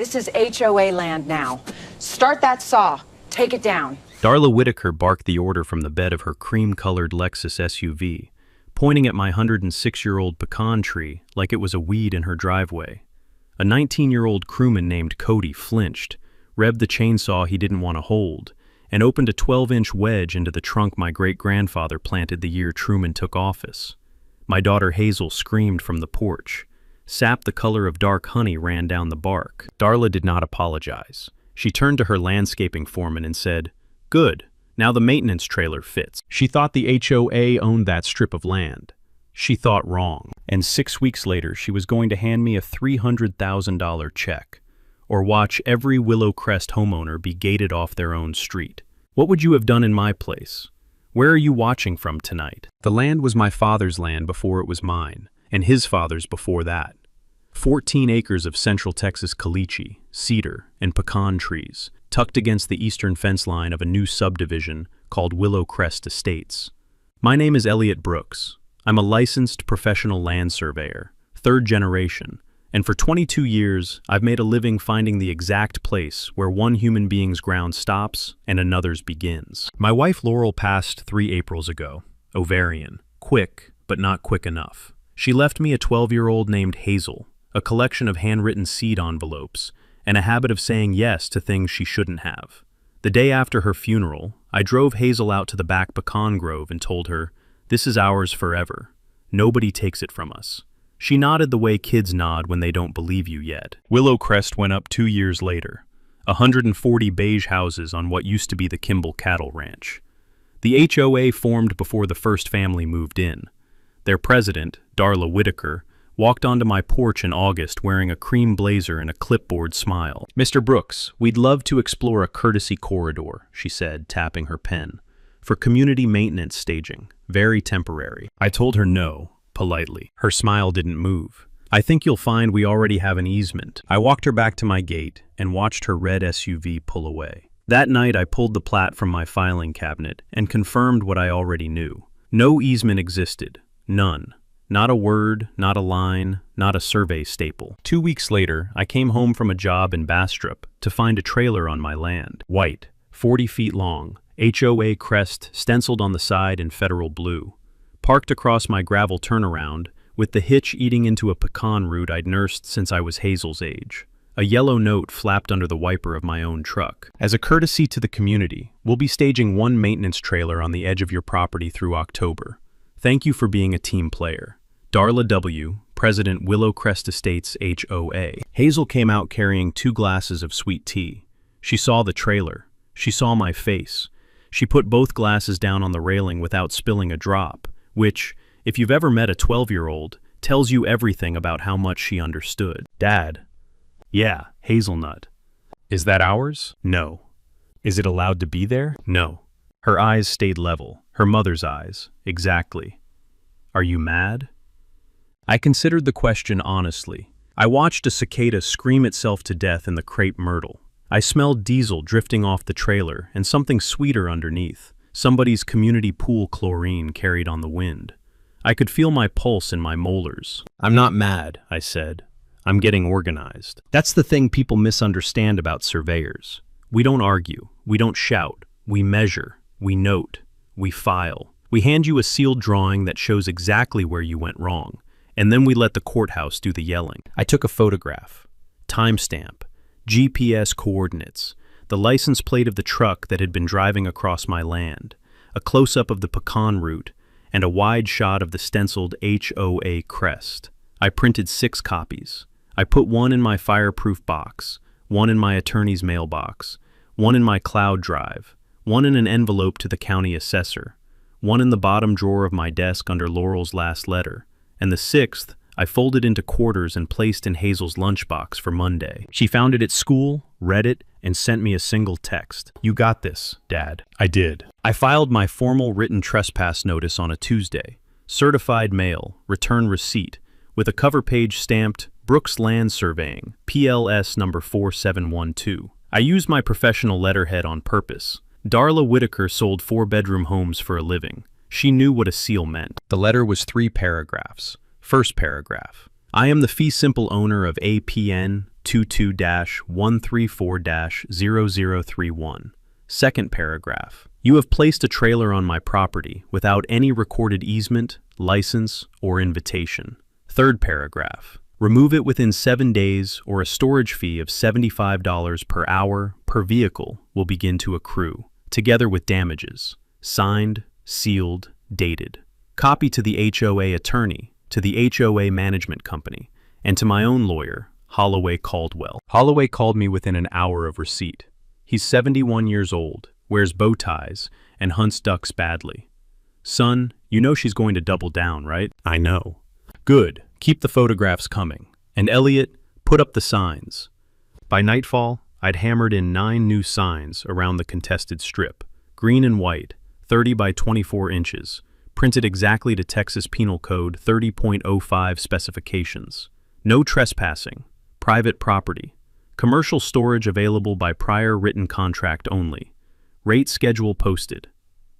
This is HOA land now. Start that saw. Take it down. Darla Whitaker barked the order from the bed of her cream-colored Lexus SUV, pointing at my 106-year-old pecan tree like it was a weed in her driveway. A 19-year-old crewman named Cody flinched, revved the chainsaw he didn't want to hold, and opened a 12-inch wedge into the trunk my great-grandfather planted the year Truman took office. My daughter Hazel screamed from the porch. Sap the color of dark honey ran down the bark. Darla did not apologize. She turned to her landscaping foreman and said, "Good, now the maintenance trailer fits." She thought the HOA owned that strip of land. She thought wrong. And 6 weeks later, she was going to hand me a $300,000 check, or watch every Willow Crest homeowner be gated off their own street. What would you have done in my place? Where are you watching from tonight? The land was my father's land before it was mine, and his father's before that. 14 acres of Central Texas caliche, cedar, and pecan trees, tucked against the eastern fence line of a new subdivision called Willow Crest Estates. My name is Elliot Brooks. I'm a licensed professional land surveyor, third generation, and for 22 years, I've made a living finding the exact place where one human being's ground stops and another's begins. My wife Laurel passed 3 Aprils ago, ovarian, quick, but not quick enough. She left me a 12-year-old named Hazel, a collection of handwritten seed envelopes, and a habit of saying yes to things she shouldn't have. The day after her funeral, I drove Hazel out to the back pecan grove and told her, "This is ours forever. Nobody takes it from us." She nodded the way kids nod when they don't believe you yet. Willow Crest went up 2 years later. 140 beige houses on what used to be the Kimball Cattle Ranch. The HOA formed before the first family moved in. Their president, Darla Whitaker, walked onto my porch in August wearing a cream blazer and a clipboard smile. "Mr. Brooks, we'd love to explore a courtesy corridor," she said, tapping her pen, "for community maintenance staging, very temporary." I told her no, politely. Her smile didn't move. "I think you'll find we already have an easement." I walked her back to my gate and watched her red SUV pull away. That night I pulled the plat from my filing cabinet and confirmed what I already knew. No easement existed. None. Not a word, not a line, not a survey staple. 2 weeks later, I came home from a job in Bastrop to find a trailer on my land. White, 40 feet long, HOA crest stenciled on the side in federal blue. Parked across my gravel turnaround, with the hitch eating into a pecan root I'd nursed since I was Hazel's age. A yellow note flapped under the wiper of my own truck. "As a courtesy to the community, we'll be staging one maintenance trailer on the edge of your property through October. Thank you for being a team player. Darla W., President Willow Crest Estates HOA." Hazel came out carrying 2 glasses of sweet tea. She saw the trailer. She saw my face. She put both glasses down on the railing without spilling a drop, which, if you've ever met a 12-year-old, tells you everything about how much she understood. "Dad." "Yeah, hazelnut." "Is that ours?" "No." "Is it allowed to be there?" "No." Her eyes stayed level. Her mother's eyes. Exactly. "Are you mad?" I considered the question honestly. I watched a cicada scream itself to death in the crepe myrtle. I smelled diesel drifting off the trailer and something sweeter underneath, somebody's community pool chlorine carried on the wind. I could feel my pulse in my molars. "I'm not mad," I said. "I'm getting organized." That's the thing people misunderstand about surveyors. We don't argue. We don't shout. We measure. We note. We file. We hand you a sealed drawing that shows exactly where you went wrong, and then we let the courthouse do the yelling. I took a photograph, timestamp, GPS coordinates, the license plate of the truck that had been driving across my land, a close-up of the pecan root, and a wide shot of the stenciled HOA crest. I printed 6 copies. I put one in my fireproof box, one in my attorney's mailbox, one in my cloud drive, one in an envelope to the county assessor, one in the bottom drawer of my desk under Laurel's last letter, and the 6th I folded into quarters and placed in Hazel's lunchbox for Monday. She found it at school, read it, and sent me a single text. "You got this, Dad." I did. I filed my formal written trespass notice on a Tuesday. Certified mail, return receipt, with a cover page stamped Brooks Land Surveying, PLS number 4712. I used my professional letterhead on purpose. Darla Whitaker sold 4-bedroom homes for a living. She knew what a seal meant. The letter was 3 paragraphs. First paragraph. I am the fee simple owner of APN 22-134-0031. Second paragraph. You have placed a trailer on my property without any recorded easement, license, or invitation. Third paragraph. Remove it within 7 days or a storage fee of $75 per hour per vehicle will begin to accrue, together with damages. Signed, sealed, dated. Copy to the HOA attorney, to the HOA management company, and to my own lawyer, Holloway Caldwell. Holloway called me within an hour of receipt. He's 71 years old, wears bow ties, and hunts ducks badly. Son, you know she's going to double down, right? I know. Good. Keep the photographs coming. And Elliot, put up the signs. By nightfall, I'd hammered in 9 new signs around the contested strip, green and white, 30 by 24 inches, printed exactly to Texas Penal Code 30.05 specifications. No trespassing, private property, commercial storage available by prior written contract only, rate schedule posted.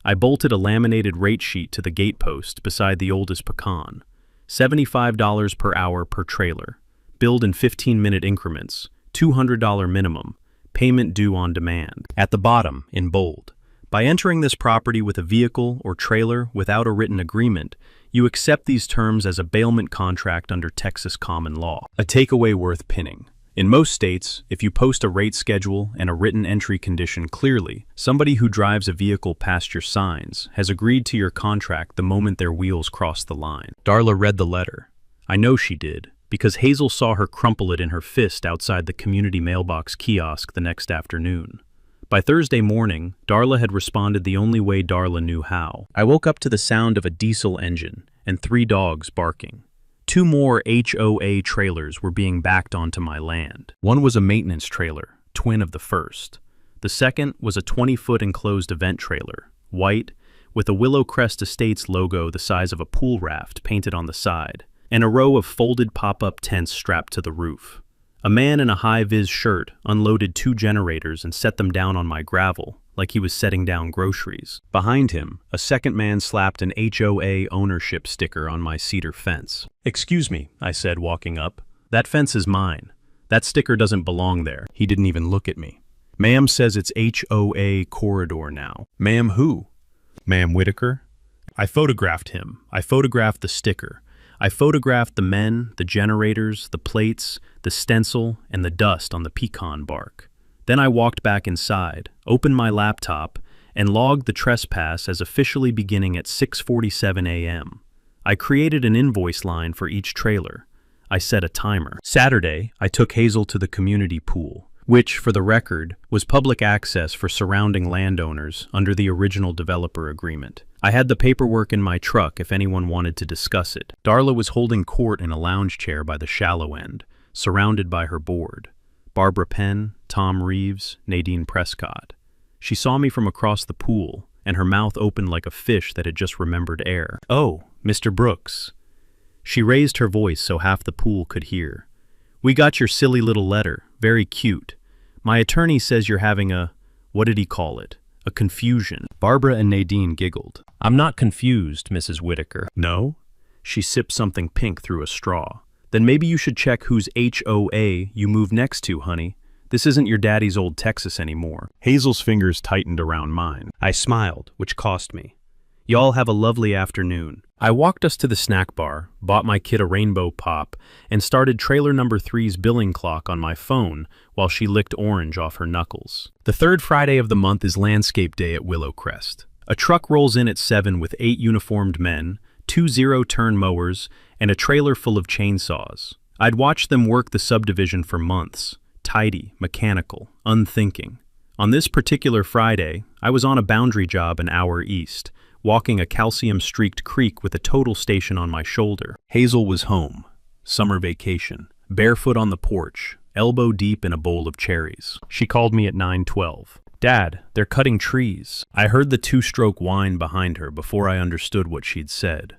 I bolted a laminated rate sheet to the gate post beside the oldest pecan. $75 per hour per trailer, billed in 15-minute increments, $200 minimum, payment due on demand. At the bottom, in bold, by entering this property with a vehicle or trailer without a written agreement, you accept these terms as a bailment contract under Texas common law. A takeaway worth pinning. In most states, if you post a rate schedule and a written entry condition clearly, somebody who drives a vehicle past your signs has agreed to your contract the moment their wheels cross the line. Darla read the letter. I know she did, because Hazel saw her crumple it in her fist outside the community mailbox kiosk the next afternoon. By Thursday morning, Darla had responded the only way Darla knew how. I woke up to the sound of a diesel engine and 3 dogs barking. 2 more HOA trailers were being backed onto my land. One was a maintenance trailer, twin of the first. The second was a 20-foot enclosed event trailer, white, with a Willow Crest Estates logo the size of a pool raft painted on the side, and a row of folded pop-up tents strapped to the roof. A man in a high-vis shirt unloaded 2 generators and set them down on my gravel, like he was setting down groceries. Behind him, a second man slapped an HOA ownership sticker on my cedar fence. "Excuse me," I said, walking up. "That fence is mine. That sticker doesn't belong there." He didn't even look at me. "Ma'am says it's HOA corridor now." "Ma'am who?" "Ma'am Whitaker." I photographed him. I photographed the sticker. I photographed the men, the generators, the plates, the stencil, and the dust on the pecan bark. Then I walked back inside, opened my laptop, and logged the trespass as officially beginning at 6:47 a.m. I created an invoice line for each trailer. I set a timer. Saturday, I took Hazel to the community pool, which, for the record, was public access for surrounding landowners under the original developer agreement. I had the paperwork in my truck if anyone wanted to discuss it. Darla was holding court in a lounge chair by the shallow end, surrounded by her board. Barbara Penn, Tom Reeves, Nadine Prescott. She saw me from across the pool, and her mouth opened like a fish that had just remembered air. "Oh, Mr. Brooks." She raised her voice so half the pool could hear. "We got your silly little letter. Very cute. My attorney says you're having a, what did he call it? A confusion." Barbara and Nadine giggled. "I'm not confused, Mrs. Whitaker." "No?" She sipped something pink through a straw. "Then maybe you should check whose HOA you move next to, honey. This isn't your daddy's old Texas anymore." Hazel's fingers tightened around mine. I smiled, which cost me. "Y'all have a lovely afternoon." I walked us to the snack bar, bought my kid a rainbow pop, and started trailer number 3's billing clock on my phone while she licked orange off her knuckles. The 3rd Friday of the month is Landscape Day at Willow Crest. A truck rolls in at 7 with 8 uniformed men, 2 zero-turn mowers, and a trailer full of chainsaws. I'd watched them work the subdivision for months. Tidy, mechanical, unthinking. On this particular Friday, I was on a boundary job an hour east, walking a calcium-streaked creek with a total station on my shoulder. Hazel was home. Summer vacation. Barefoot on the porch, elbow deep in a bowl of cherries. She called me at 9:12. "Dad, they're cutting trees." I heard the 2-stroke whine behind her before I understood what she'd said.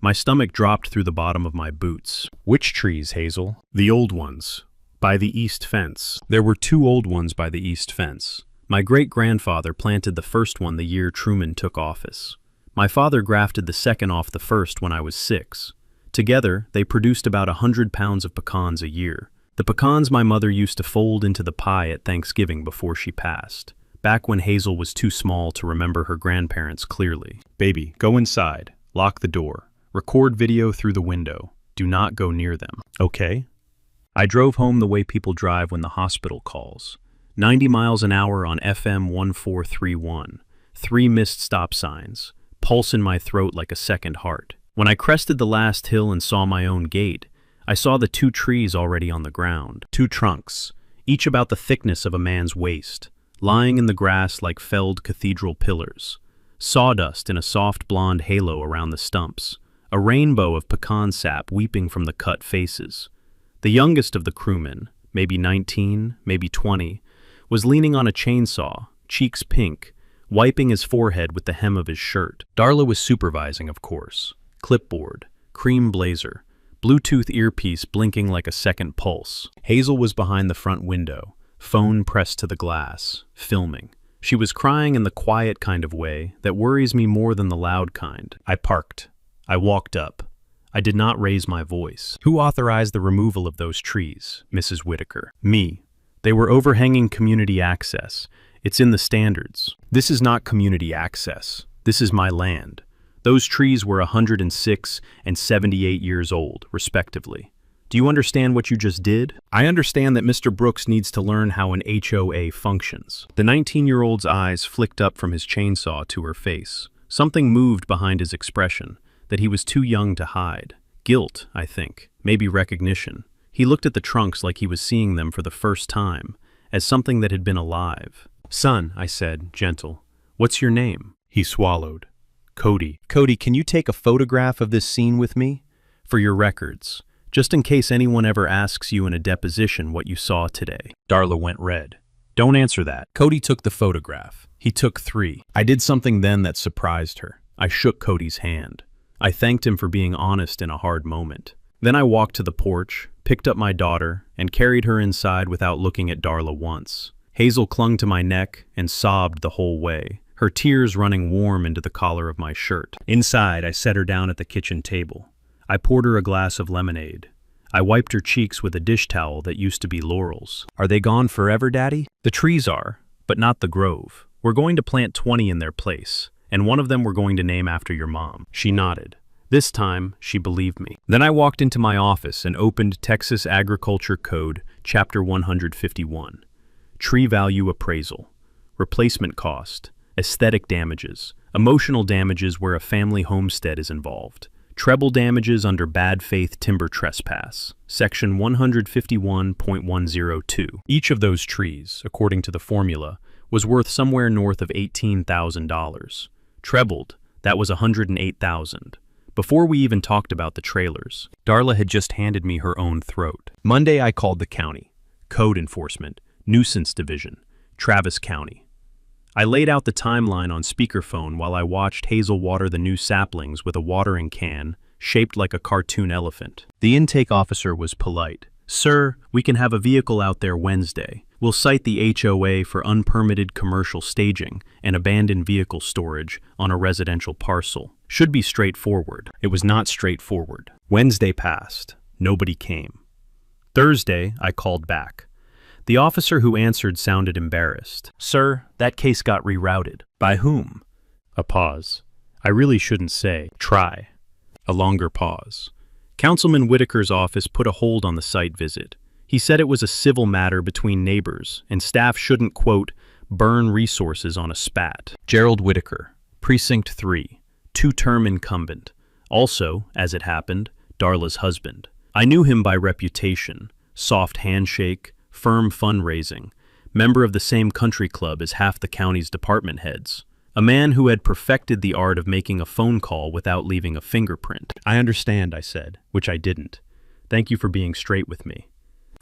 My stomach dropped through the bottom of my boots. "Which trees, Hazel?" "The old ones. By the east fence." There were 2 old ones by the east fence. My great-grandfather planted the first one the year Truman took office. My father grafted the second off the first when I was 6. Together, they produced about 100 pounds of pecans a year. The pecans my mother used to fold into the pie at Thanksgiving before she passed, back when Hazel was too small to remember her grandparents clearly. Baby, go inside, lock the door, record video through the window. Do not go near them. Okay? I drove home the way people drive when the hospital calls. 90 miles an hour on FM 1431. 3 missed stop signs. Pulse in my throat like a second heart. When I crested the last hill and saw my own gate, I saw the 2 trees already on the ground. 2 trunks, each about the thickness of a man's waist, lying in the grass like felled cathedral pillars. Sawdust in a soft blonde halo around the stumps. A rainbow of pecan sap weeping from the cut faces. The youngest of the crewmen, maybe 19, maybe 20, was leaning on a chainsaw, cheeks pink, wiping his forehead with the hem of his shirt. Darla was supervising, of course. Clipboard, cream blazer, Bluetooth earpiece blinking like a second pulse. Hazel was behind the front window, phone pressed to the glass, filming. She was crying in the quiet kind of way that worries me more than the loud kind. I parked. I walked up. I did not raise my voice. Who authorized the removal of those trees, Mrs. Whitaker? Me. They were overhanging community access. It's in the standards. This is not community access. This is my land. Those trees were 106 and 78 years old, respectively. Do you understand what you just did? I understand that Mr. Brooks needs to learn how an HOA functions. The 19-year-old's eyes flicked up from his chainsaw to her face. Something moved behind his expression that he was too young to hide. Guilt, I think. Maybe recognition. He looked at the trunks like he was seeing them for the first time, as something that had been alive. Son, I said, gentle. What's your name? He swallowed. Cody. Cody, can you take a photograph of this scene with me? For your records. Just in case anyone ever asks you in a deposition what you saw today. Darla went red. Don't answer that. Cody took the photograph. He took 3. I did something then that surprised her. I shook Cody's hand. I thanked him for being honest in a hard moment. Then I walked to the porch, picked up my daughter, and carried her inside without looking at Darla once. Hazel clung to my neck and sobbed the whole way, her tears running warm into the collar of my shirt. Inside, I set her down at the kitchen table. I poured her a glass of lemonade. I wiped her cheeks with a dish towel that used to be Laurel's. Are they gone forever, Daddy? The trees are, but not the grove. We're going to plant 20 in their place, and one of them we're going to name after your mom. She nodded. This time, she believed me. Then I walked into my office and opened Texas Agriculture Code, Chapter 151. Tree Value Appraisal. Replacement Cost. Aesthetic damages. Emotional damages where a family homestead is involved. Treble damages under bad faith timber trespass. Section 151.102. Each of those trees, according to the formula, was worth somewhere north of $18,000. Trebled, that was $108,000. Before we even talked about the trailers, Darla had just handed me her own throat. Monday I called the county. Code Enforcement. Nuisance Division. Travis County. I laid out the timeline on speakerphone while I watched Hazel water the new saplings with a watering can shaped like a cartoon elephant. The intake officer was polite. Sir, we can have a vehicle out there Wednesday. We'll cite the HOA for unpermitted commercial staging and abandoned vehicle storage on a residential parcel. Should be straightforward. It was not straightforward. Wednesday passed. Nobody came. Thursday, I called back. The officer who answered sounded embarrassed. Sir, that case got rerouted. By whom? A pause. I really shouldn't say. Try. A longer pause. Councilman Whitaker's office put a hold on the site visit. He said it was a civil matter between neighbors, and staff shouldn't, quote, burn resources on a spat. Gerald Whitaker, Precinct 3, 2-term incumbent. Also, as it happened, Darla's husband. I knew him by reputation. Soft handshake, firm fundraising, member of the same country club as half the county's department heads. A man who had perfected the art of making a phone call without leaving a fingerprint. I understand, I said, which I didn't. Thank you for being straight with me.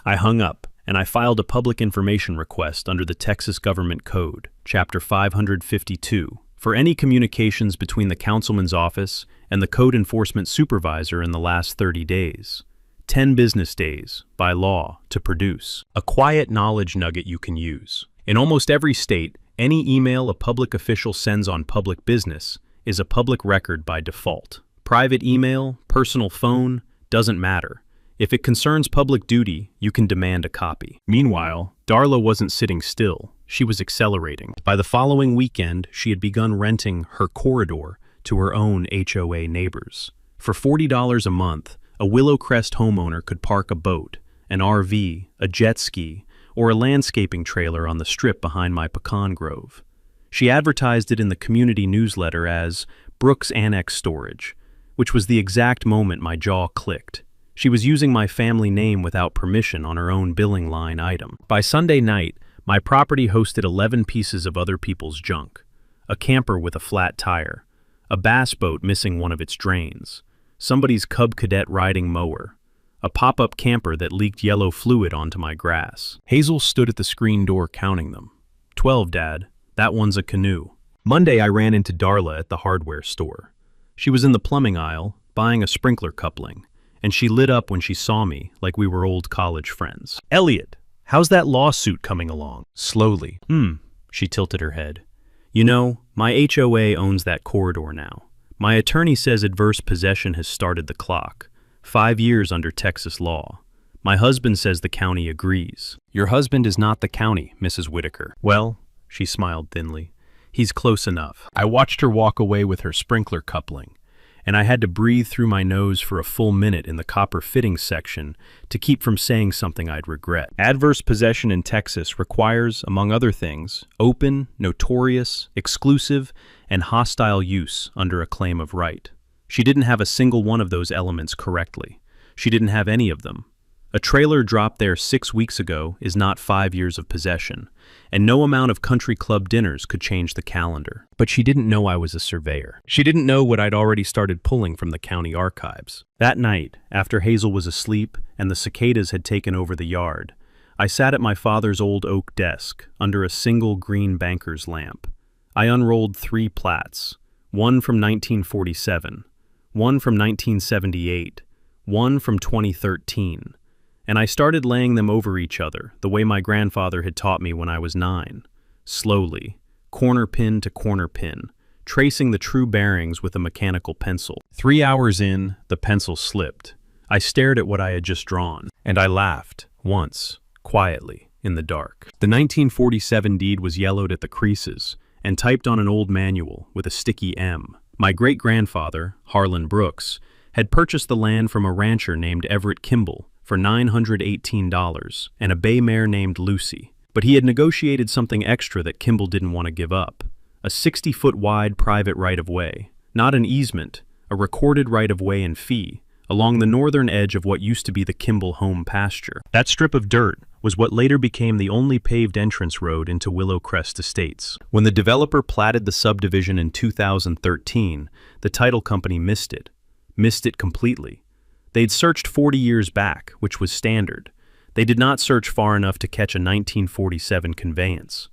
I hung up, and I filed a public information request under the Texas Government Code, Chapter 552, for any communications between the councilman's office and the code enforcement supervisor in the last 30 days. 10 business days, by law, to produce. A quiet knowledge nugget you can use. In almost every state, any email a public official sends on public business is a public record by default. Private email, personal phone, doesn't matter. If it concerns public duty, you can demand a copy. Meanwhile, Darla wasn't sitting still. She was accelerating. By the following weekend, she had begun renting her corridor to her own HOA neighbors. For $40 a month, a Willow Crest homeowner could park a boat, an RV, a jet ski, or a landscaping trailer on the strip behind my pecan grove. She advertised it in the community newsletter as Brooks Annex Storage, which was the exact moment my jaw clicked. She was using my family name without permission on her own billing line item. By Sunday night, my property hosted 11 pieces of other people's junk. A camper with a flat tire, a bass boat missing one of its drains, somebody's Cub Cadet riding mower, a pop-up camper that leaked yellow fluid onto my grass. Hazel stood at the screen door counting them. 12, Dad. That one's a canoe. Monday, I ran into Darla at the hardware store. She was in the plumbing aisle, buying a sprinkler coupling, and she lit up when she saw me like we were old college friends. Elliot, how's that lawsuit coming along? Slowly. She tilted her head. You know, my HOA owns that corridor now. My attorney says adverse possession has started the clock. 5 years under Texas law. My husband says the county agrees. Your husband is not the county, Mrs. Whitaker. Well, she smiled thinly. He's close enough. I watched her walk away with her sprinkler coupling, and I had to breathe through my nose for a full minute in the copper fittings section to keep from saying something I'd regret. Adverse possession in Texas requires, among other things, open, notorious, exclusive, and hostile use under a claim of right. She didn't have a single one of those elements correctly. She didn't have any of them. A trailer dropped there 6 weeks ago is not 5 years of possession, and no amount of country club dinners could change the calendar. But she didn't know I was a surveyor. She didn't know what I'd already started pulling from the county archives. That night, after Hazel was asleep and the cicadas had taken over the yard, I sat at my father's old oak desk under a single green banker's lamp. I unrolled 3 plats, one from 1947, one from 1978, one from 2013, and I started laying them over each other the way my grandfather had taught me when I was 9, slowly, corner pin to corner pin, tracing the true bearings with a mechanical pencil. 3 hours in, the pencil slipped. I stared at what I had just drawn, and I laughed, once, quietly, in the dark. The 1947 deed was yellowed at the creases and typed on an old manual with a sticky M. My great-grandfather, Harlan Brooks, had purchased the land from a rancher named Everett Kimball for $918 and a bay mare named Lucy. But he had negotiated something extra that Kimball didn't want to give up. A 60-foot wide private right-of-way, not an easement, a recorded right-of-way and fee, along the northern edge of what used to be the Kimball home pasture. That strip of dirt was what later became the only paved entrance road into Willow Crest Estates. When the developer platted the subdivision in 2013, the title company missed it completely. They'd searched 40 years back, which was standard. They did not search far enough to catch a 1947 conveyance.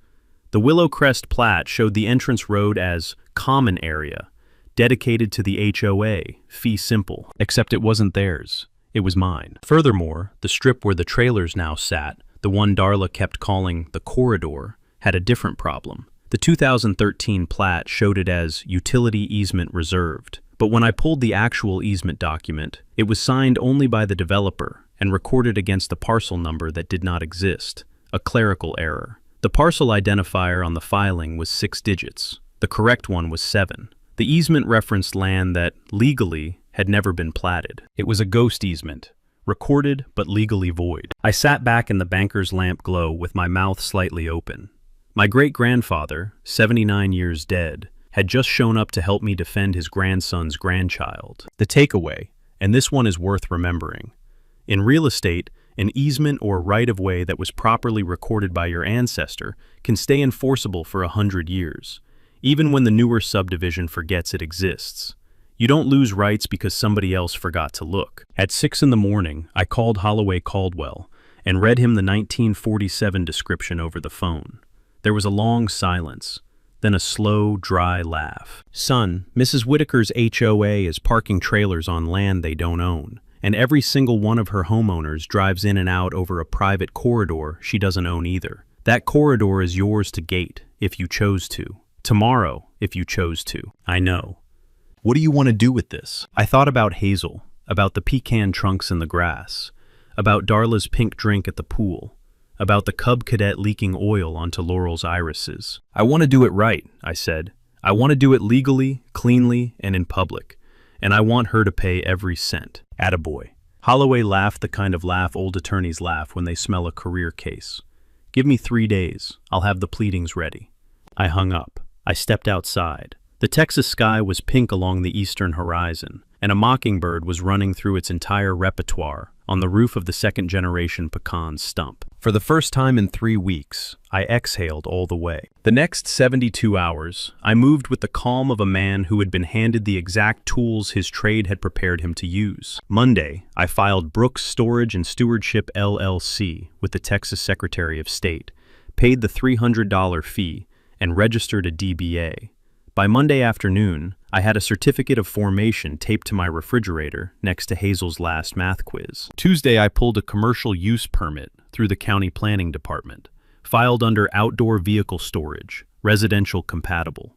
The Willow Crest plat showed the entrance road as common area, dedicated to the HOA, fee simple, except it wasn't theirs. It was mine. Furthermore, the strip where the trailers now sat, the one Darla kept calling the corridor, had a different problem. The 2013 plat showed it as utility easement reserved, but when I pulled the actual easement document, it was signed only by the developer and recorded against the parcel number that did not exist, a clerical error. The parcel identifier on the filing was 6 digits. The correct one was 7. The easement referenced land that, legally, had never been platted. It was a ghost easement, recorded but legally void. I sat back in the banker's lamp glow with my mouth slightly open. My great-grandfather, 79 years dead, had just shown up to help me defend his grandson's grandchild. The takeaway, and this one is worth remembering. In real estate, an easement or right-of-way that was properly recorded by your ancestor can stay enforceable for 100 years. Even when the newer subdivision forgets it exists. You don't lose rights because somebody else forgot to look. At 6 in the morning, I called Holloway Caldwell and read him the 1947 description over the phone. There was a long silence, then a slow, dry laugh. Son, Mrs. Whitaker's HOA is parking trailers on land they don't own, and every single one of her homeowners drives in and out over a private corridor she doesn't own either. That corridor is yours to gate, if you chose to. Tomorrow, if you chose to. I know. What do you want to do with this? I thought about Hazel, about the pecan trunks in the grass, about Darla's pink drink at the pool, about the cub cadet leaking oil onto Laurel's irises. "I want to do it right," I said. "I want to do it legally, cleanly, and in public. And I want her to pay every cent." Attaboy. Holloway laughed the kind of laugh old attorneys laugh when they smell a career case. "Give me 3 days. I'll have the pleadings ready." I hung up. I stepped outside. The Texas sky was pink along the eastern horizon, and a mockingbird was running through its entire repertoire on the roof of the second-generation pecan stump. For the first time in 3 weeks, I exhaled all the way. The next 72 hours, I moved with the calm of a man who had been handed the exact tools his trade had prepared him to use. Monday, I filed Brooks Storage and Stewardship LLC with the Texas Secretary of State, paid the $300 fee, and registered a DBA. By Monday afternoon, I had a certificate of formation taped to my refrigerator next to Hazel's last math quiz. Tuesday, I pulled a commercial use permit through the county planning department, filed under outdoor vehicle storage, residential compatible.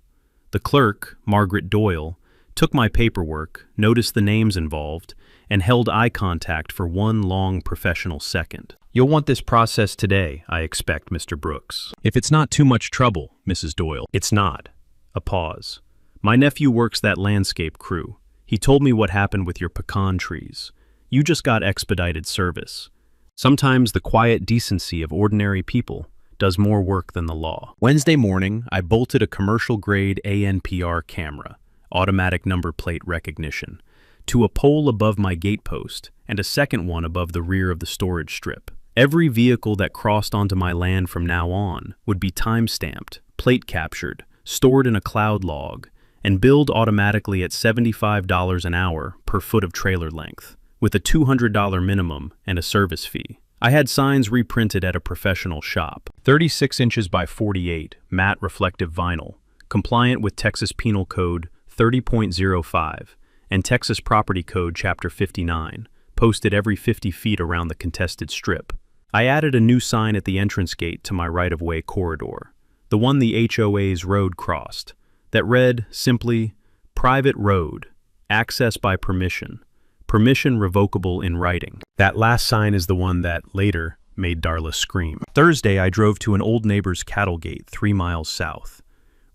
The clerk, Margaret Doyle, took my paperwork, noticed the names involved, and held eye contact for one long professional second. "You'll want this process today, I expect, Mr. Brooks. If it's not too much trouble, Mrs. Doyle." "It's not." A pause. "My nephew works that landscape crew. He told me what happened with your pecan trees. You just got expedited service. Sometimes the quiet decency of ordinary people does more work than the law." Wednesday morning, I bolted a commercial-grade ANPR camera, automatic number plate recognition, to a pole above my gatepost and a second one above the rear of the storage strip. Every vehicle that crossed onto my land from now on would be time-stamped, plate captured, stored in a cloud log, and billed automatically at $75 an hour per foot of trailer length, with a $200 minimum and a service fee. I had signs reprinted at a professional shop. 36 inches by 48, matte reflective vinyl, compliant with Texas Penal Code 30.05 and Texas Property Code Chapter 59, posted every 50 feet around the contested strip. I added a new sign at the entrance gate to my right-of-way corridor, the one the HOA's road crossed, that read simply, "Private road, access by permission, permission revocable in writing." That last sign is the one that, later, made Darla scream. Thursday, I drove to an old neighbor's cattle gate 3 miles south.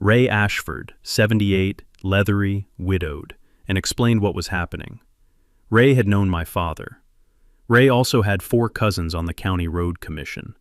Ray Ashford, 78, leathery, widowed, and explained what was happening. Ray had known my father. Ray also had 4 cousins on the county road commission.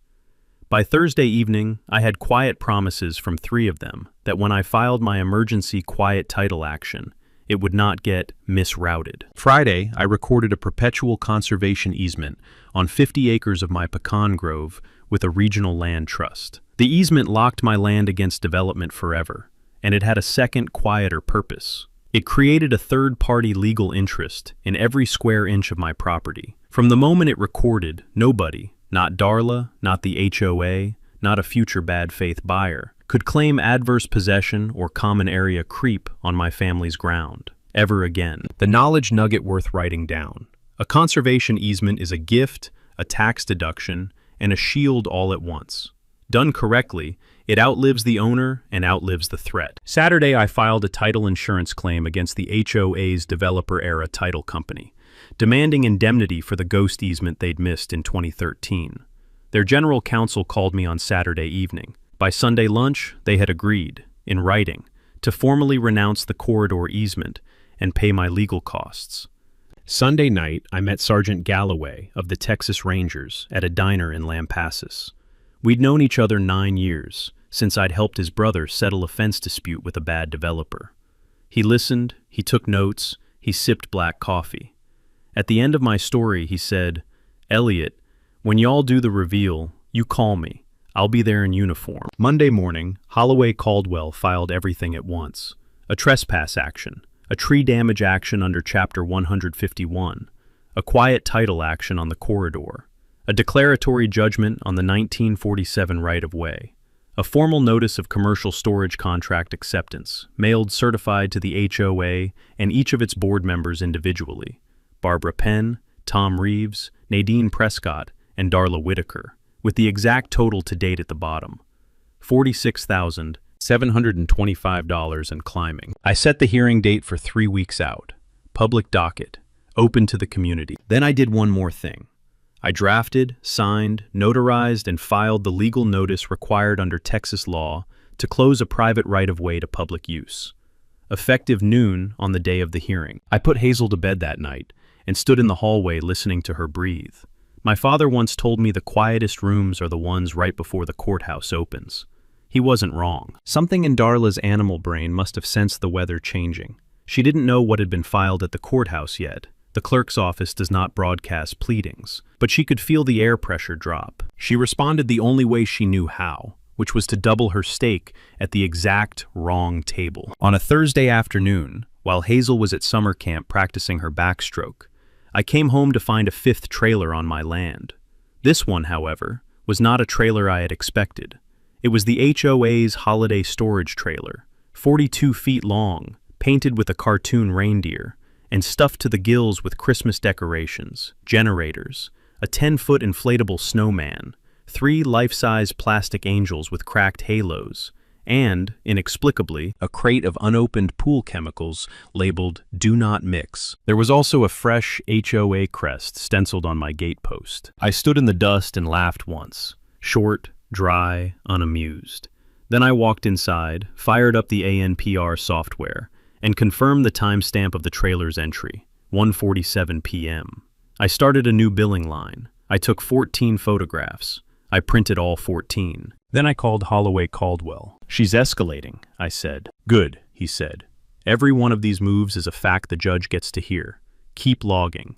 By Thursday evening, I had quiet promises from 3 of them that when I filed my emergency quiet title action, it would not get misrouted. Friday, I recorded a perpetual conservation easement on 50 acres of my pecan grove with a regional land trust. The easement locked my land against development forever, and it had a second, quieter purpose. It created a third-party legal interest in every square inch of my property. From the moment it recorded, nobody, not Darla, not the HOA, not a future bad faith buyer, could claim adverse possession or common area creep on my family's ground, ever again. The knowledge nugget worth writing down. A conservation easement is a gift, a tax deduction, and a shield all at once. Done correctly, it outlives the owner and outlives the threat. Saturday, I filed a title insurance claim against the HOA's developer-era title company, demanding indemnity for the ghost easement they'd missed in 2013. Their general counsel called me on Saturday evening. By Sunday lunch, they had agreed, in writing, to formally renounce the corridor easement and pay my legal costs. Sunday night, I met Sergeant Galloway of the Texas Rangers at a diner in Lampasas. We'd known each other 9 years, since I'd helped his brother settle a fence dispute with a bad developer. He listened, he took notes, he sipped black coffee. At the end of my story, he said, "Elliot, when y'all do the reveal, you call me. I'll be there in uniform." Monday morning, Holloway Caldwell filed everything at once. A trespass action, a tree damage action under Chapter 151, a quiet title action on the corridor, a declaratory judgment on the 1947 right-of-way, a formal notice of commercial storage contract acceptance, mailed certified to the HOA and each of its board members individually, Barbara Penn, Tom Reeves, Nadine Prescott, and Darla Whitaker, with the exact total to date at the bottom, $46,725 and climbing. I set the hearing date for 3 weeks out. Public docket, open to the community. Then I did one more thing. I drafted, signed, notarized, and filed the legal notice required under Texas law to close a private right-of-way to public use. Effective noon on the day of the hearing. I put Hazel to bed that night and stood in the hallway listening to her breathe. My father once told me the quietest rooms are the ones right before the courthouse opens. He wasn't wrong. Something in Darla's animal brain must have sensed the weather changing. She didn't know what had been filed at the courthouse yet. The clerk's office does not broadcast pleadings, but she could feel the air pressure drop. She responded the only way she knew how, which was to double her stake at the exact wrong table. On a Thursday afternoon, while Hazel was at summer camp practicing her backstroke, I came home to find a fifth trailer on my land. This one, however, was not a trailer I had expected. It was the HOA's holiday storage trailer, 42 feet long, painted with a cartoon reindeer, and stuffed to the gills with Christmas decorations, generators, a 10-foot inflatable snowman, 3 life-size plastic angels with cracked halos, and, inexplicably, a crate of unopened pool chemicals labeled "Do Not Mix." There was also a fresh HOA crest stenciled on my gatepost. I stood in the dust and laughed once, short, dry, unamused. Then I walked inside, fired up the ANPR software, and confirmed the timestamp of the trailer's entry, 1:47 p.m. I started a new billing line. I took 14 photographs. I printed all 14. Then I called Holloway Caldwell. "She's escalating," I said. "Good," he said. "Every one of these moves is a fact the judge gets to hear. Keep logging."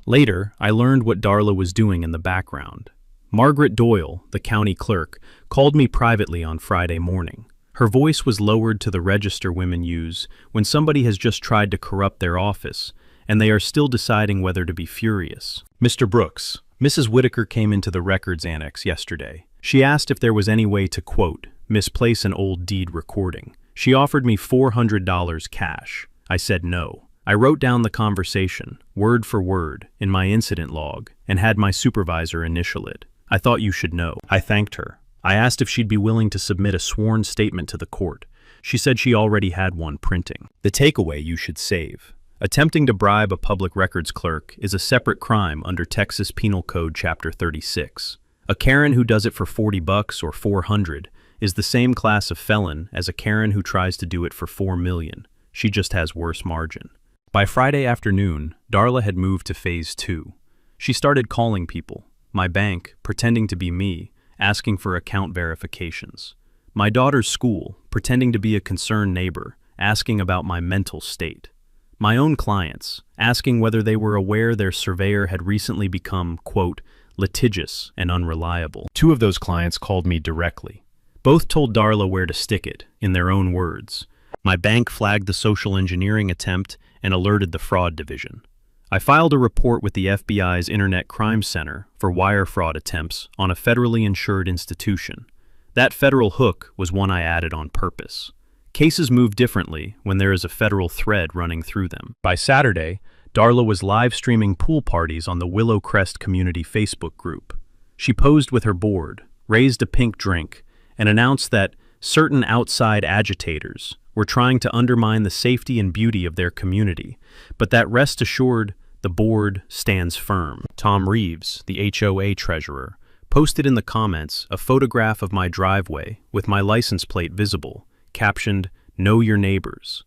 Later, I learned what Darla was doing in the background. Margaret Doyle, the county clerk, called me privately on Friday morning. Her voice was lowered to the register women use when somebody has just tried to corrupt their office, and they are still deciding whether to be furious. "Mr. Brooks, Mrs. Whitaker came into the records annex yesterday. She asked if there was any way to, quote, misplace an old deed recording. She offered me $400 cash. I said no. I wrote down the conversation, word for word, in my incident log, and had my supervisor initial it. I thought you should know." I thanked her. I asked if she'd be willing to submit a sworn statement to the court. She said she already had one printing. The takeaway you should save. Attempting to bribe a public records clerk is a separate crime under Texas Penal Code Chapter 36. A Karen who does it for $40 or $400 is the same class of felon as a Karen who tries to do it for $4 million. She just has worse margin. By Friday afternoon, Darla had moved to Phase 2. She started calling people, my bank, pretending to be me, asking for account verifications. My daughter's school, pretending to be a concerned neighbor, asking about my mental state. My own clients, asking whether they were aware their surveyor had recently become, quote, litigious and unreliable. 2 of those clients called me directly. Both told Darla where to stick it, in their own words. My bank flagged the social engineering attempt and alerted the fraud division. I filed a report with the FBI's Internet Crime Center for wire fraud attempts on a federally insured institution. That federal hook was one I added on purpose. Cases move differently when there is a federal thread running through them. By Saturday, Darla was live streaming pool parties on the Willow Crest Community Facebook group. She posed with her board, raised a pink drink, and announced that certain outside agitators were trying to undermine the safety and beauty of their community, but that rest assured, the board stands firm. Tom Reeves, the HOA treasurer, posted in the comments a photograph of my driveway with my license plate visible, captioned, "Know your neighbors."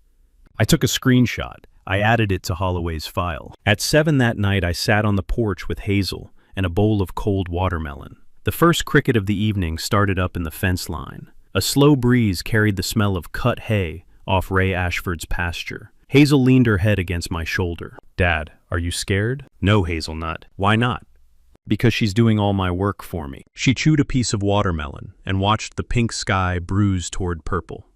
I took a screenshot. I added it to Holloway's file. At 7 that night, I sat on the porch with Hazel and a bowl of cold watermelon. The first cricket of the evening started up in the fence line. A slow breeze carried the smell of cut hay off Ray Ashford's pasture. Hazel leaned her head against my shoulder. "Dad, are you scared?" "No, Hazelnut." "Why not?" "Because she's doing all my work for me." She chewed a piece of watermelon and watched the pink sky bruise toward purple.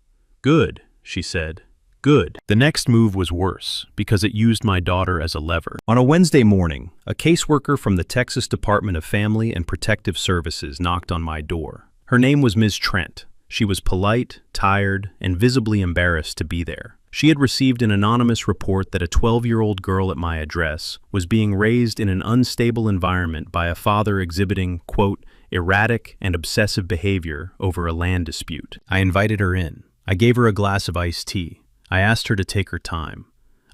"Good," she said. "Good." The next move was worse because it used my daughter as a lever. On a Wednesday morning, a caseworker from the Texas Department of Family and Protective Services knocked on my door. Her name was Ms. Trent. She was polite, tired, and visibly embarrassed to be there. She had received an anonymous report that a 12-year-old girl at my address was being raised in an unstable environment by a father exhibiting, quote, erratic and obsessive behavior over a land dispute. I invited her in. I gave her a glass of iced tea. I asked her to take her time.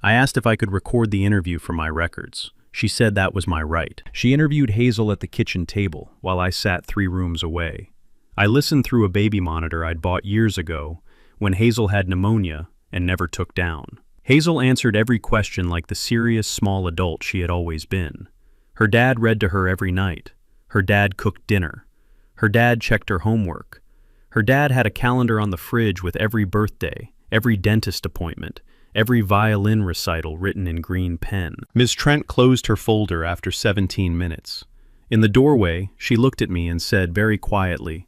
I asked if I could record the interview for my records. She said that was my right. She interviewed Hazel at the kitchen table while I sat 3 rooms away. I listened through a baby monitor I'd bought years ago when Hazel had pneumonia and never took down. Hazel answered every question like the serious small adult she had always been. Her dad read to her every night. Her dad cooked dinner. Her dad checked her homework. Her dad had a calendar on the fridge with every birthday, every dentist appointment, every violin recital written in green pen. Ms. Trent closed her folder after 17 minutes. In the doorway, she looked at me and said very quietly,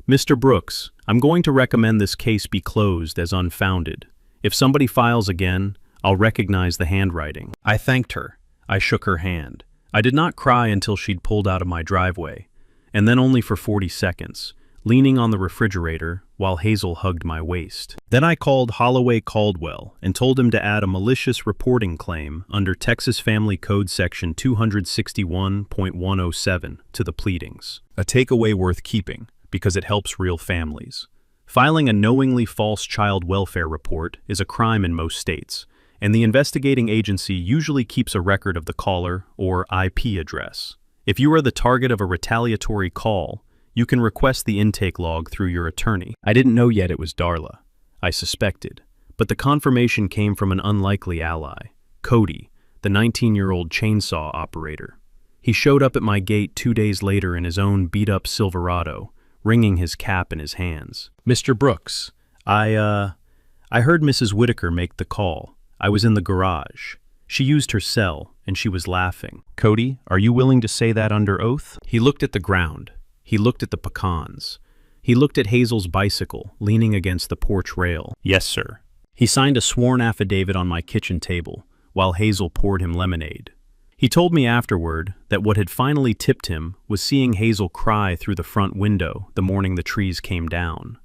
"Mr. Brooks, I'm going to recommend this case be closed as unfounded. If somebody files again, I'll recognize the handwriting." I thanked her. I shook her hand. I did not cry until she'd pulled out of my driveway, and then only for 40 seconds, leaning on the refrigerator while Hazel hugged my waist. Then I called Holloway Caldwell and told him to add a malicious reporting claim under Texas Family Code Section 261.107 to the pleadings. A takeaway worth keeping, because it helps real families. Filing a knowingly false child welfare report is a crime in most states, and the investigating agency usually keeps a record of the caller or IP address. If you are the target of a retaliatory call, you can request the intake log through your attorney. I didn't know yet it was Darla. I suspected, but the confirmation came from an unlikely ally, Cody, the 19-year-old chainsaw operator. He showed up at my gate 2 days later in his own beat-up Silverado, wringing his cap in his hands. "Mr. Brooks, I heard Mrs. Whitaker make the call. I was in the garage. She used her cell, and she was laughing." "Cody, are you willing to say that under oath?" He looked at the ground. He looked at the pecans. He looked at Hazel's bicycle, leaning against the porch rail. "Yes, sir." He signed a sworn affidavit on my kitchen table, while Hazel poured him lemonade. He told me afterward that what had finally tipped him was seeing Hazel cry through the front window the morning the trees came down.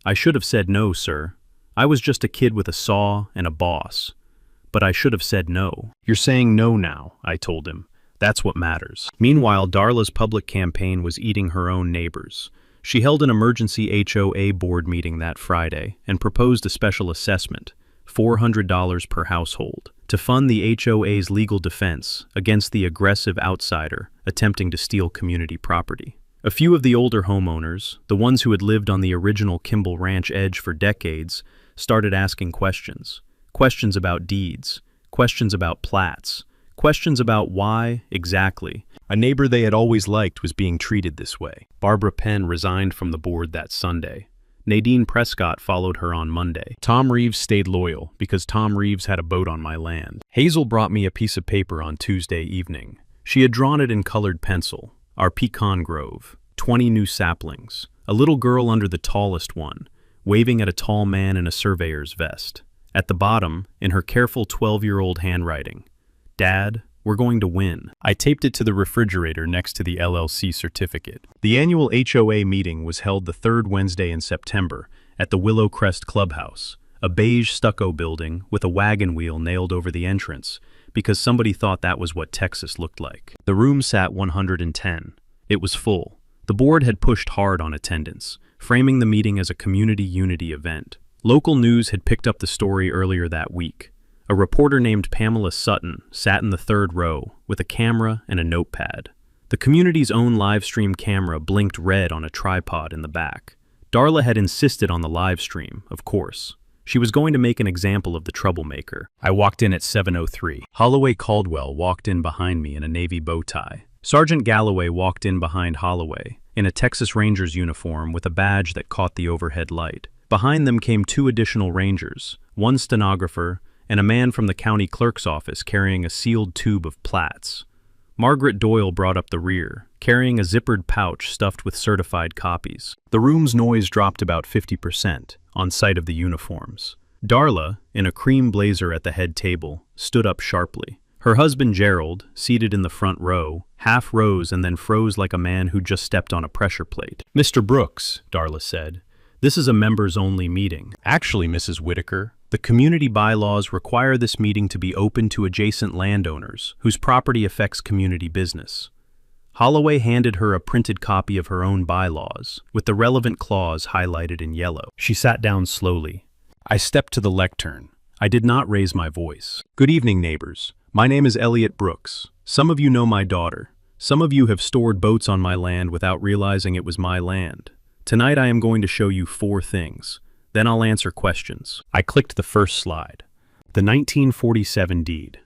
"I should have said no, sir. I was just a kid with a saw and a boss. But I should have said no." "You're saying no now," I told him. "That's what matters." Meanwhile, Darla's public campaign was eating her own neighbors. She held an emergency HOA board meeting that Friday and proposed a special assessment, $400 per household, to fund the HOA's legal defense against the aggressive outsider attempting to steal community property. A few of the older homeowners, the ones who had lived on the original Kimball Ranch edge for decades, started asking questions. Questions about deeds, questions about plats, questions about why, exactly, a neighbor they had always liked was being treated this way. Barbara Penn resigned from the board that Sunday. Nadine Prescott followed her on Monday. Tom Reeves stayed loyal because Tom Reeves had a boat on my land. Hazel brought me a piece of paper on Tuesday evening. She had drawn it in colored pencil. Our pecan grove, 20 new saplings, a little girl under the tallest one, waving at a tall man in a surveyor's vest. At the bottom, in her careful 12-year-old handwriting, "Dad, we're going to win." I taped it to the refrigerator next to the LLC certificate. The annual HOA meeting was held the third Wednesday in September at the Willow Crest Clubhouse, a beige stucco building with a wagon wheel nailed over the entrance, because somebody thought that was what Texas looked like. The room sat 110. It was full. The board had pushed hard on attendance, framing the meeting as a community unity event. Local news had picked up the story earlier that week. A reporter named Pamela Sutton sat in the third row with a camera and a notepad. The community's own live stream camera blinked red on a tripod in the back. Darla had insisted on the live stream, of course. She was going to make an example of the troublemaker. I walked in at 7:03. Holloway Caldwell walked in behind me in a navy bow tie. Sergeant Galloway walked in behind Holloway, in a Texas Rangers uniform with a badge that caught the overhead light. Behind them came 2 additional Rangers, 1 stenographer, and a man from the county clerk's office carrying a sealed tube of plats. Margaret Doyle brought up the rear, carrying a zippered pouch stuffed with certified copies. The room's noise dropped about 50% on sight of the uniforms. Darla, in a cream blazer at the head table, stood up sharply. Her husband Gerald, seated in the front row, half rose and then froze like a man who just stepped on a pressure plate. "Mr. Brooks," Darla said, "this is a members-only meeting." "Actually, Mrs. Whitaker, the community bylaws require this meeting to be open to adjacent landowners whose property affects community business." Holloway handed her a printed copy of her own bylaws, with the relevant clause highlighted in yellow. She sat down slowly. I stepped to the lectern. I did not raise my voice. "Good evening, neighbors. My name is Elliot Brooks. Some of you know my daughter. Some of you have stored boats on my land without realizing it was my land. Tonight I am going to show you 4 things. Then I'll answer questions. I clicked the first slide. The 1947 deed.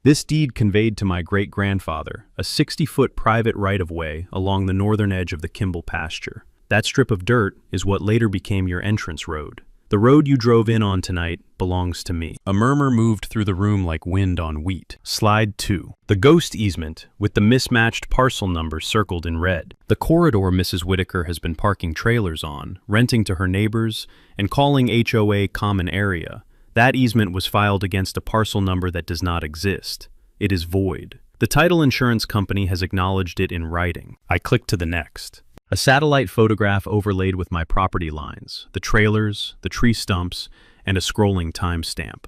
This deed conveyed to my great-grandfather a 60-foot private right-of-way along the northern edge of the Kimball pasture. That strip of dirt is what later became your entrance road. The road you drove in on tonight belongs to me. A murmur moved through the room like wind on wheat. Slide 2. The ghost easement, with the mismatched parcel number circled in red. The corridor Mrs. Whitaker has been parking trailers on, renting to her neighbors, and calling HOA common area. That easement was filed against a parcel number that does not exist. It is void. The title insurance company has acknowledged it in writing. I click to the next. A satellite photograph overlaid with my property lines, the trailers, the tree stumps, and a scrolling timestamp.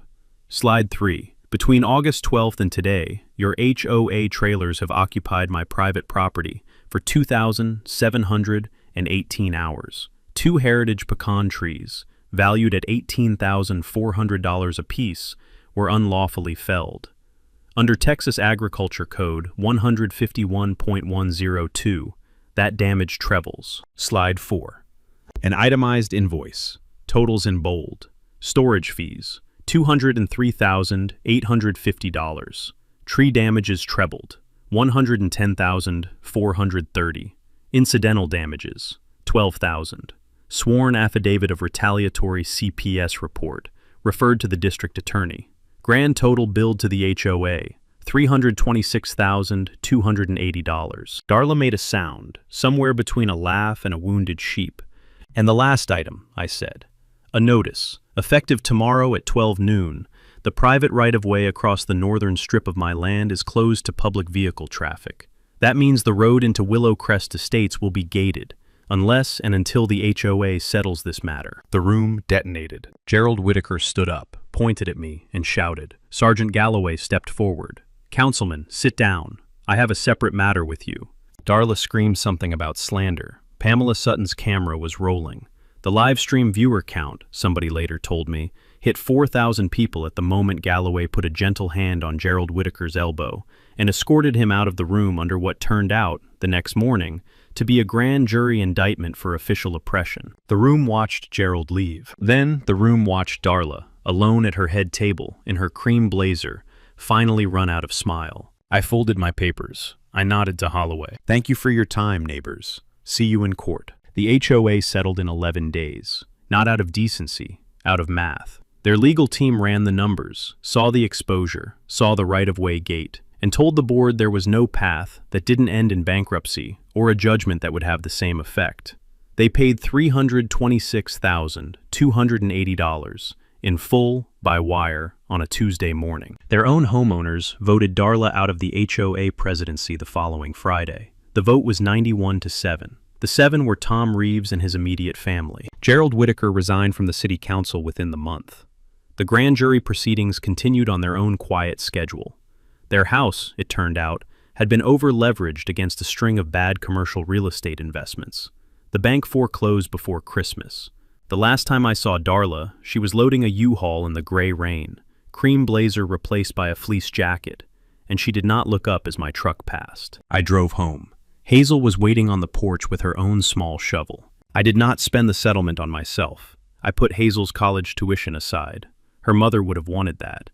Slide 3. Between August 12th and today, your HOA trailers have occupied my private property for 2,718 hours. 2 heritage pecan trees, valued at $18,400 apiece, were unlawfully felled. Under Texas Agriculture Code 151.102, that damage trebles. Slide 4. An itemized invoice, totals in bold. Storage fees, $203,850. Tree damages trebled, $110,430. Incidental damages, $12,000. Sworn affidavit of retaliatory CPS report, referred to the district attorney. Grand total billed to the HOA, $326,280. Darla made a sound, somewhere between a laugh and a wounded sheep. And the last item, I said. A notice, effective tomorrow at 12 noon. The private right-of-way across the northern strip of my land is closed to public vehicle traffic. That means the road into Willow Crest Estates will be gated, unless and until the HOA settles this matter. The room detonated. Gerald Whitaker stood up, pointed at me, and shouted. Sergeant Galloway stepped forward. Councilman, sit down. I have a separate matter with you. Darla screamed something about slander. Pamela Sutton's camera was rolling. The live stream viewer count, somebody later told me, hit 4,000 people at the moment Galloway put a gentle hand on Gerald Whitaker's elbow and escorted him out of the room under what turned out, the next morning, to be a grand jury indictment for official oppression. The room watched Gerald leave. Then the room watched Darla, alone at her head table, in her cream blazer, finally run out of smile. I folded my papers. I nodded to Holloway. Thank you for your time, neighbors. See you in court. The HOA settled in 11 days. Not out of decency, out of math. Their legal team ran the numbers, saw the exposure, saw the right-of-way gate, and told the board there was no path that didn't end in bankruptcy or a judgment that would have the same effect. They paid $326,280 in full, by wire, on a Tuesday morning. Their own homeowners voted Darla out of the HOA presidency the following Friday. The vote was 91-7. The 7 were Tom Reeves and his immediate family. Gerald Whitaker resigned from the city council within the month. The grand jury proceedings continued on their own quiet schedule. Their house, it turned out, had been over-leveraged against a string of bad commercial real estate investments. The bank foreclosed before Christmas. The last time I saw Darla, she was loading a U-Haul in the gray rain, cream blazer replaced by a fleece jacket, and she did not look up as my truck passed. I drove home. Hazel was waiting on the porch with her own small shovel. I did not spend the settlement on myself. I put Hazel's college tuition aside. Her mother would have wanted that.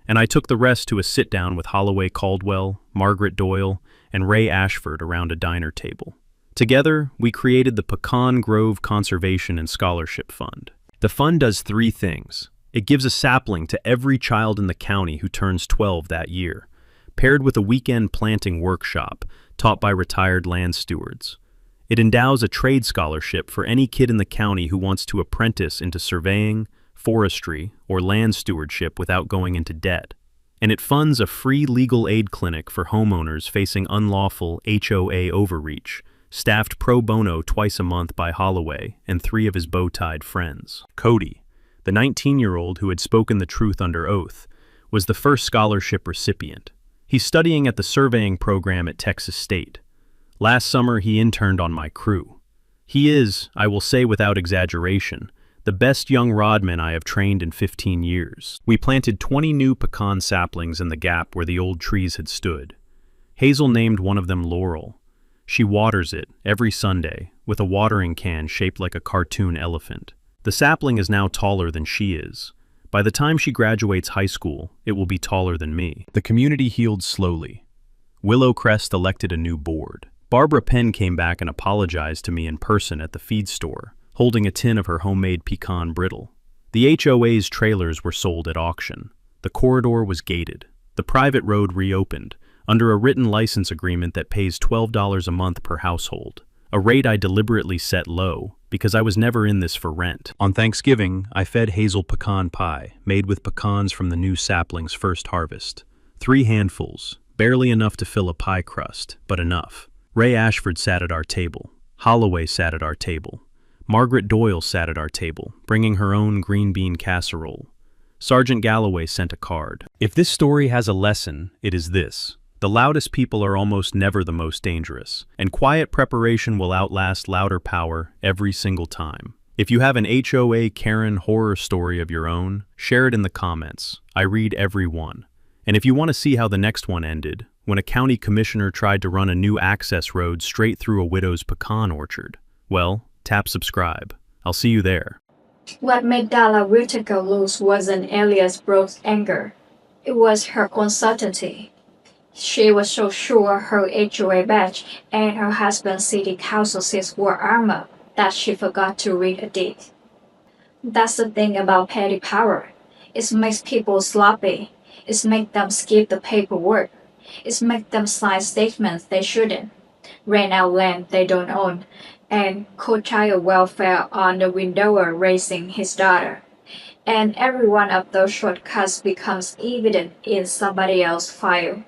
And I took the rest to a sit-down with Holloway Caldwell, Margaret Doyle, and Ray Ashford around a diner table. Together, we created the Pecan Grove Conservation and Scholarship Fund. The fund does 3 things. It gives a sapling to every child in the county who turns 12 that year, paired with a weekend planting workshop taught by retired land stewards. It endows a trade scholarship for any kid in the county who wants to apprentice into surveying, forestry, or land stewardship without going into debt. And it funds a free legal aid clinic for homeowners facing unlawful HOA overreach, staffed pro bono twice a month by Holloway and 3 of his bow-tied friends. Cody, the 19-year-old who had spoken the truth under oath, was the first scholarship recipient. He's studying at the surveying program at Texas State. Last summer, he interned on my crew. He is, I will say without exaggeration, the best young rodman I have trained in 15 years. We planted 20 new pecan saplings in the gap where the old trees had stood. Hazel named one of them Laurel. She waters it every Sunday with a watering can shaped like a cartoon elephant. The sapling is now taller than she is. By the time she graduates high school, it will be taller than me. The community healed slowly. Willow Crest elected a new board. Barbara Penn came back and apologized to me in person at the feed store, holding a tin of her homemade pecan brittle. The HOA's trailers were sold at auction. The corridor was gated. The private road reopened, under a written license agreement that pays $12 a month per household, a rate I deliberately set low, because I was never in this for rent. On Thanksgiving, I fed Hazel pecan pie, made with pecans from the new sapling's first harvest. 3 handfuls, barely enough to fill a pie crust, but enough. Ray Ashford sat at our table. Holloway sat at our table. Margaret Doyle sat at our table, bringing her own green bean casserole. Sergeant Galloway sent a card. If this story has a lesson, it is this. The loudest people are almost never the most dangerous, and quiet preparation will outlast louder power every single time. If you have an HOA Karen horror story of your own, share it in the comments. I read every one. And if you want to see how the next one ended, when a county commissioner tried to run a new access road straight through a widow's pecan orchard, well, tap subscribe. I'll see you there. What made Dalla Whitaker lose wasn't Elias Brooks' anger. It was her uncertainty. She was so sure her HOA badge and her husband's city council seats were armor that she forgot to read a deed. That's the thing about petty power. It makes people sloppy. It makes them skip the paperwork. It makes them sign statements they shouldn't, rent out land they don't own, and code child welfare on the widower raising his daughter. And every one of those shortcuts becomes evident in somebody else's file.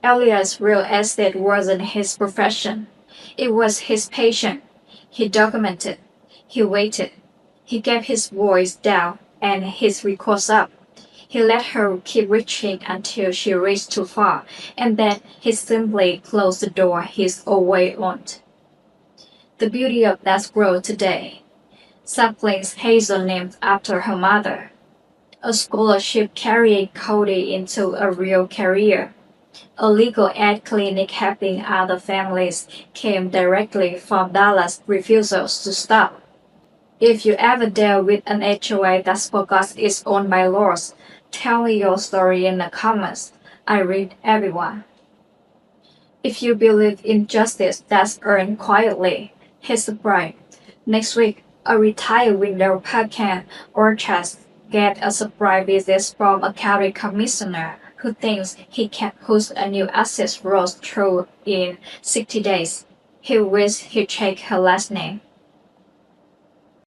Elias' real estate wasn't his profession. It was his passion. He documented. He waited. He gave his voice down and his records up. He let her keep reaching until she reached too far, and then he simply closed the door he's always owned. The beauty of that growth today. Saplings Hazel named after her mother. A scholarship carrying Cody into a real career. A legal aid clinic helping other families came directly from Dalla's refusals to stop. If you ever deal with an HOA that forgot its own bylaws, tell me your story in the comments. I read everyone. If you believe in justice that's earned quietly, hit subscribe. Next week, a retired window pecan orchard get a surprise visit from a county commissioner who thinks he can push a new access road through in 60 days. He wishes he checked her last name.